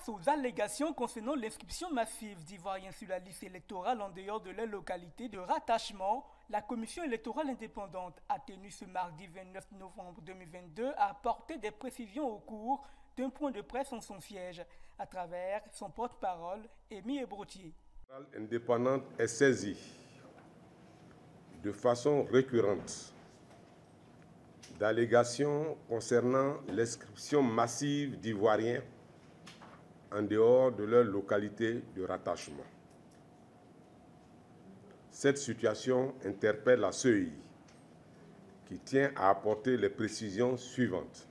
face aux allégations concernant l'inscription massive d'Ivoiriens sur la liste électorale en dehors de leur localité de rattachement, la Commission électorale indépendante a tenu ce mardi 29 novembre 2022 à apporter des précisions au cours d'un point de presse en son siège, à travers son porte-parole, Émy Ebrotier. Indépendante est saisie de façon récurrente d'allégations concernant l'inscription massive d'Ivoiriens en dehors de leur localité de rattachement. Cette situation interpelle la CEI, qui tient à apporter les précisions suivantes.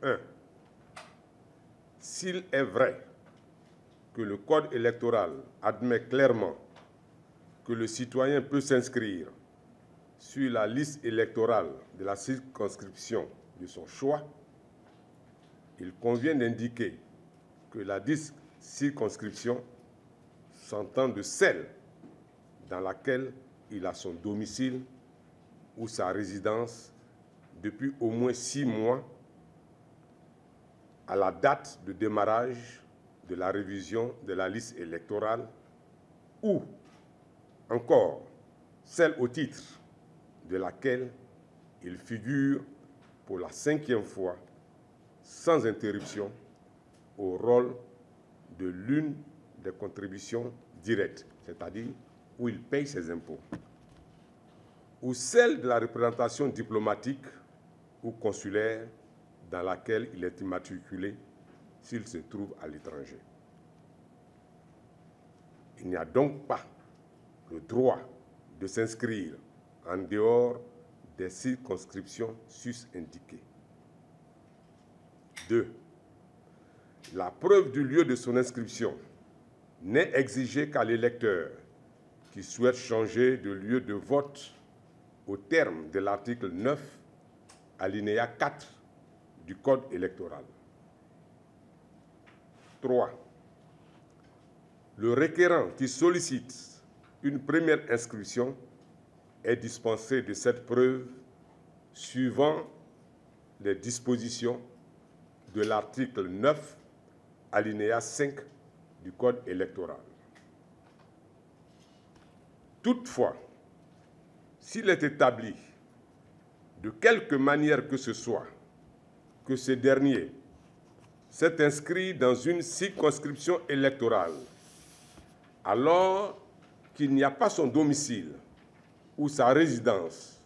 1. S'il est vrai que le Code électoral admet clairement que le citoyen peut s'inscrire sur la liste électorale de la circonscription de son choix, il convient d'indiquer que la circonscription s'entend de celle dans laquelle il a son domicile ou sa résidence depuis au moins 6 mois à la date de démarrage de la révision de la liste électorale ou encore celle au titre de laquelle il figure pour la 5e fois sans interruption au rôle de l'une des contributions directes, c'est-à-dire où il paye ses impôts, ou celle de la représentation diplomatique ou consulaire dans laquelle il est immatriculé s'il se trouve à l'étranger. Il n'y a donc pas le droit de s'inscrire en dehors des circonscriptions sus-indiquées. 2. La preuve du lieu de son inscription n'est exigée qu'à l'électeur qui souhaite changer de lieu de vote au terme de l'article 9, alinéa 4 du Code électoral. 3. Le requérant qui sollicite une première inscription est dispensé de cette preuve suivant les dispositions de l'article 9, alinéa 5 du Code électoral. Toutefois, s'il est établi de quelque manière que ce soit que ce dernier s'est inscrit dans une circonscription électorale alors qu'il n'y a pas son domicile ou sa résidence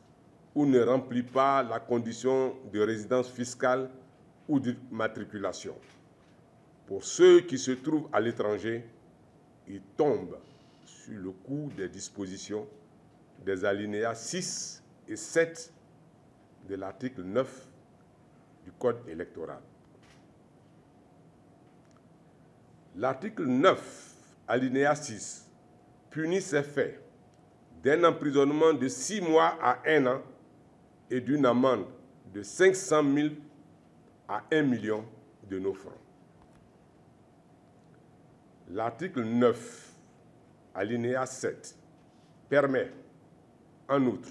ou ne remplit pas la condition de résidence fiscale ou de matriculation. Pour ceux qui se trouvent à l'étranger, ils tombent sur le coup des dispositions des alinéas 6 et 7 de l'article 9 du Code électoral. L'article 9, alinéa 6, punit ces faits d'un emprisonnement de 6 mois à 1 an et d'une amende de 500 000 à 1 million de nos francs. L'article 9, alinéa 7, permet, en outre,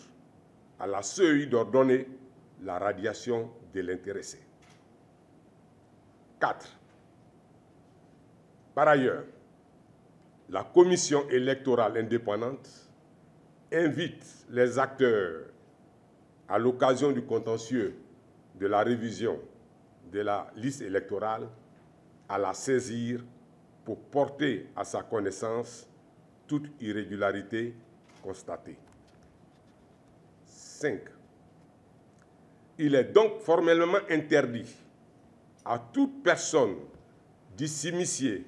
à la CEI d'ordonner la radiation de l'intéressé. 4. Par ailleurs, la Commission électorale indépendante invite les acteurs, à l'occasion du contentieux de la révision de la liste électorale, à la saisir pour porter à sa connaissance toute irrégularité constatée. 5. Il est donc formellement interdit à toute personne d'y s'immiscer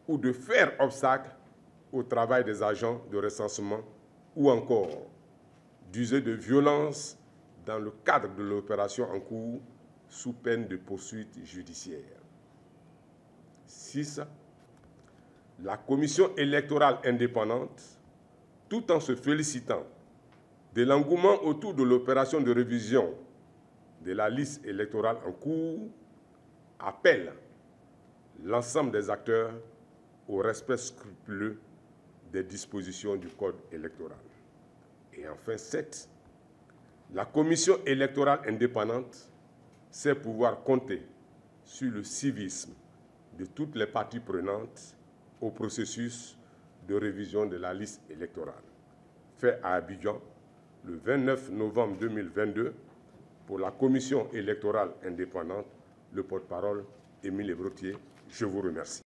ou de faire obstacle au travail des agents de recensement ou encore d'user de violence dans le cadre de l'opération en cours sous peine de poursuite judiciaire. 6. La Commission électorale indépendante, tout en se félicitant de l'engouement autour de l'opération de révision de la liste électorale en cours, appelle l'ensemble des acteurs au respect scrupuleux des dispositions du Code électoral. Et enfin, 7. La Commission électorale indépendante sait pouvoir compter sur le civisme de toutes les parties prenantes au processus de révision de la liste électorale, fait à Abidjan le 29 novembre 2022 pour la Commission électorale indépendante, le porte-parole Émile Ebrotier. Je vous remercie.